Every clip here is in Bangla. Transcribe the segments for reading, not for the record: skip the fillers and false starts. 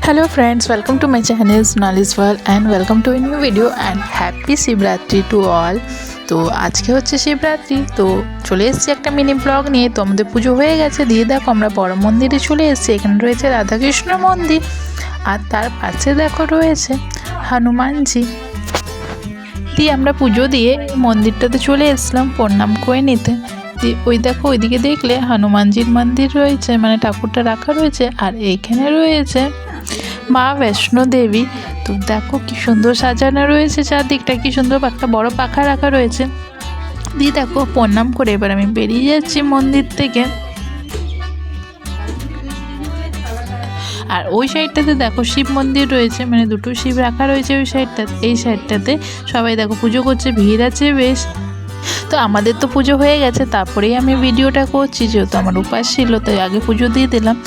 Hello friends, welcome to my channel Sonali's World and welcome to a new video and happy Shivratri to all। তো আজকে হচ্ছে শিবরাত্রি, তো চলে এসেছি একটা মিনি ব্লগ নিয়ে। তো আমাদের পুজো হয়ে গেছে, দিয়ে দেখো আমরা বড় মন্দিরে চলে এসেছি। এখানে রয়েছে রাধাকৃষ্ণ মন্দির আর তার পাশে দেখো রয়েছে হনুমানজি। দিয়ে আমরা পুজো দিয়ে মন্দিরটাতে চলে এসেছিলাম প্রণাম করে নিতে। ওই দেখো ওইদিকে দেখলে হনুমানজির মন্দির রয়েছে, মানে ঠাকুরটা রাখা রয়েছে। আর এইখানে রয়েছে মা বৈষ্ণো দেবী। তো দেখো কি সুন্দর সাজানো রয়েছে, চারদিকটা কি সুন্দর একটা বড় পাখা রাখা রয়েছে। দিয়ে দেখো প্রণাম করে এবার আমি বেরিয়ে যাচ্ছি মন্দির থেকে। আর ওই সাইডটাতে দেখো শিব মন্দির রয়েছে, মানে দুটো শিব রাখা রয়েছে ওই সাইডটাতে। এই সাইডটাতে সবাই দেখো পুজো করছে, ভিড় আছে বেশ। তো আমাদের তো পুজো হয়ে গেছে, তারপরেই আমি ভিডিওটা করছি, যেহেতু আমার উপাস ছিল তাই আগে পুজো দিয়ে দিলাম।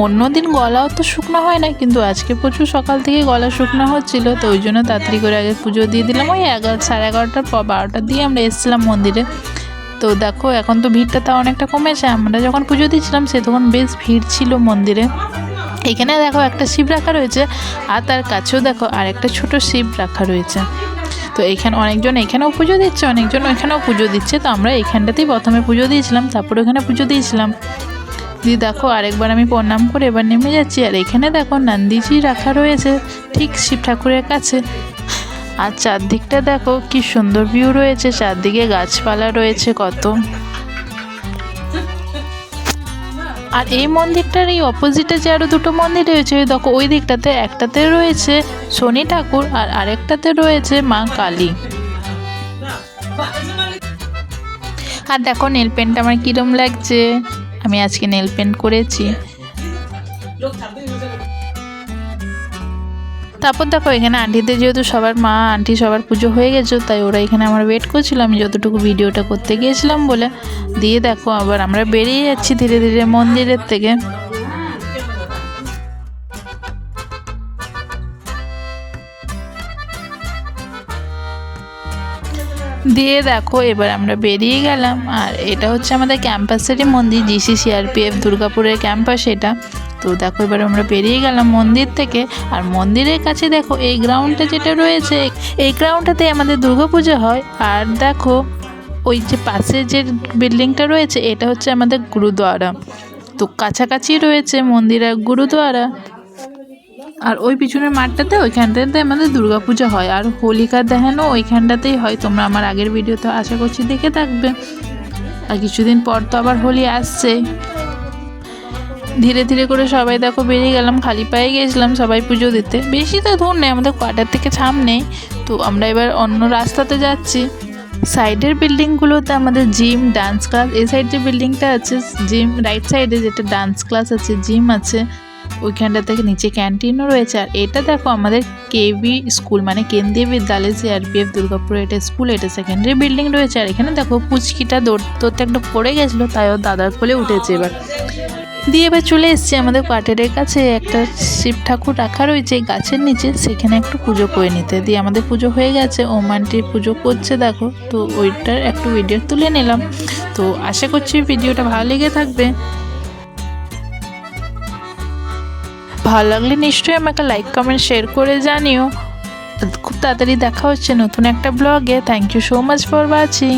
অন্যদিন গলাও তো শুকনো হয় না, কিন্তু আজকে প্রচুর সকাল থেকে গলা শুকনো হচ্ছিল, তো ওই জন্য তাড়াতাড়ি করে আগে পুজো দিয়ে দিলাম। ওই 11:30 পর 12টার দিয়ে আমরা এসেছিলাম মন্দিরে। তো দেখো এখন তো ভিড়টা তাও অনেকটা কমেছে। আমরা যখন পুজো দিচ্ছিলাম সে তখন বেশ ভিড় ছিল মন্দিরে। এখানে দেখো একটা শিব রাখা রয়েছে আর তার কাছেও দেখো আর একটা ছোট শিব রাখা রয়েছে। তো এখানে অনেকজন এখানেও পুজো দিচ্ছে, অনেকজন ওইখানেও পুজো দিচ্ছে। তো আমরা এখানটাতেই প্রথমে পুজো দিয়েছিলাম, তারপরে ওখানে পুজো দিয়েছিলাম। দিয়ে দেখো আরেকবার আমি প্রণাম করে এবার নেমে যাচ্ছি। আর এখানে দেখো নন্দীজি রাখা রয়েছে ঠিক শিব ঠাকুরের কাছে। আর চারদিকটা দেখো কি সুন্দর ভিউ রয়েছে, চারদিকে গাছপালা রয়েছে কত। আর এই মন্দিরটার এই অপোজিটে যে আরও দুটো মন্দির রয়েছে, দেখো ওই দিকটাতে একটাতে রয়েছে শনি ঠাকুর আর আরেকটাতে রয়েছে মা কালী। আর দেখো নেল পেন্ট আমার কিরম লাগছে, আমি আজকে নেল পেন্ট করেছি। তারপর দেখো এখানে আন্টিদের যেহেতু সবার মা আন্টি সবার পুজো হয়ে গেছে, তাই ওরা এখানে আমার ওয়েট করছিল আমি যতটুকু ভিডিওটা করতে গিয়েছিলাম বলে। দিয়ে দেখো আবার আমরা বেরিয়ে যাচ্ছি ধীরে ধীরে মন্দিরের থেকে। দিয়ে দেখো এবার আমরা বেরিয়ে গেলাম। আর এটা হচ্ছে আমাদের ক্যাম্পাসেরই মন্দির, GC/CRPF দুর্গাপুরের ক্যাম্পাস এটা। তো দেখো এবার আমরা বেরিয়ে গেলাম মন্দির থেকে। আর মন্দিরের কাছে দেখো এই গ্রাউন্ডটা যেটা রয়েছে, এই গ্রাউন্ডটাতে আমাদের দুর্গাপূজা হয়। আর দেখো ওই যে পাশে যে বিল্ডিংটা রয়েছে এটা হচ্ছে আমাদের গুরুদ্বারা। তো কাছাকাছি রয়েছে মন্দির আর গুরুদ্বারা। আর ওই পিছনের মাঠটাতে ওইখানটাতে আমাদের দুর্গাপূজা হয়। আর হোলিকা দেখানো ওইখানটাতেই হয়, তোমরা আমার আগের ভিডিওতে আশা করছি দেখে থাকবে। আর কিছুদিন পর তো আবার হোলি আসছে। ধীরে ধীরে করে সবাই দেখো বেরিয়ে গেলাম, খালি পায়ে গিয়েছিলাম সবাই পুজো দিতে। বেশি তো দূর নেই, আমাদের কোয়ার্টার থেকে সামনেই। তো আমরা এবার অন্য রাস্তাতে যাচ্ছি। সাইডের বিল্ডিংগুলোতে আমাদের জিম, ডান্স ক্লাস। এই সাইড যে বিল্ডিংটা আছে জিম, রাইট সাইডে যেটা ডান্স ক্লাস আছে, জিম আছে ওইখানটা থেকে নিচে ক্যান্টিনও রয়েছে। আর এটা দেখো আমাদের KB স্কুল, মানে কেন্দ্রীয় বিদ্যালয় CRPF দুর্গাপুর, এটা স্কুল, এটা সেকেন্ডারি বিল্ডিং রয়েছে। আর এখানে দেখো পুচকিটা দৌড়তে একটা পড়ে গেছিলো, তাই ও দাদার কোলে উঠেছে এবার। দিয়ে এবার চলে এসেছি আমাদের কোয়ার্টারের কাছে, একটা শিব ঠাকুর রাখা রয়েছে গাছের নিচে, সেখানে একটু পুজো করে নিতে। দিয়ে আমাদের পুজো হয়ে গেছে, ওম আন্টি পুজো করছে দেখো। তো ওইটার একটু ভিডিও তুলে নিলাম। তো আশা করছি ভিডিওটা ভালো লেগে থাকবে। ভালো লাগলে নিশ্চয়ই আমাকে লাইক কমেন্ট শেয়ার করে জানিও। খুব তাড়াতাড়ি দেখা হচ্ছে নতুন একটা ব্লগে। Thank you so much for watching.